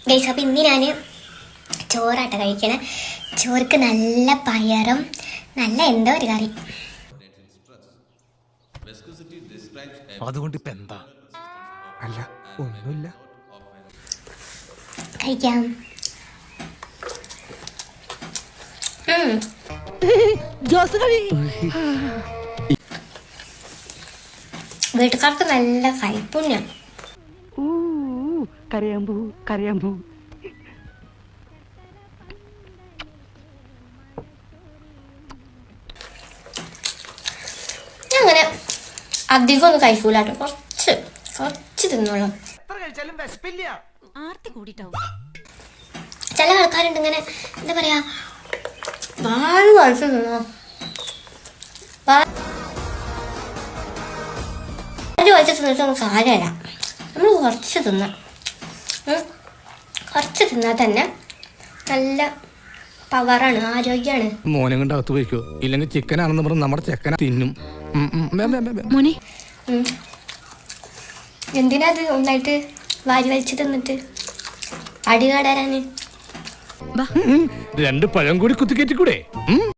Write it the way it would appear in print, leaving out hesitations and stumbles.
Guys, അപ്പോൾ ഇന്ന് ഞാൻ ചോറാട്ട കഴിക്കണേ. ചോർക്ക് നല്ല പയറും നല്ല എന്തോ ഒരു കറി. അതുകൊണ്ട് ഇപ്പൊ എന്താ? അല്ല, ഒന്നുമില്ല. കഴിക്കാം. വീട്ടുകാർക്ക് നല്ല കൈപ്പുണ്യം. കരയാമ്പൂ അങ്ങനെ അധികം ഒന്നും കഴിക്കൂല കേട്ടോ, കുറച്ച് തിന്നോളാം. ചില ആൾക്കാരുണ്ട് ഇങ്ങനെ എന്താ പറയാ, വാഴ കുറച്ച് തിന്നോ, കുറച്ച് തിന്നിട്ടൊന്നും കാര്യമല്ല. നമ്മൾ കുറച്ച് തിന്നാം. കുറച്ച് തിന്നാൽ തന്നെ നല്ല പവറാണ്, ആരോഗ്യമാണ്. മോനെ കൊണ്ട് അകത്ത് പോയിക്കോ, ഇല്ലെങ്കിൽ ചിക്കൻ ആണെന്ന് പറഞ്ഞ് നമ്മുടെ ചെക്കനെ തിന്നും. എന്തിനാ അത് ഒന്നായിട്ട് വാരി വലിച്ച് തിന്നിട്ട് അടി കാടാനാണ്. 2 പഴം കൂടി കുത്തിക്കയറ്റിക്കൂടെ?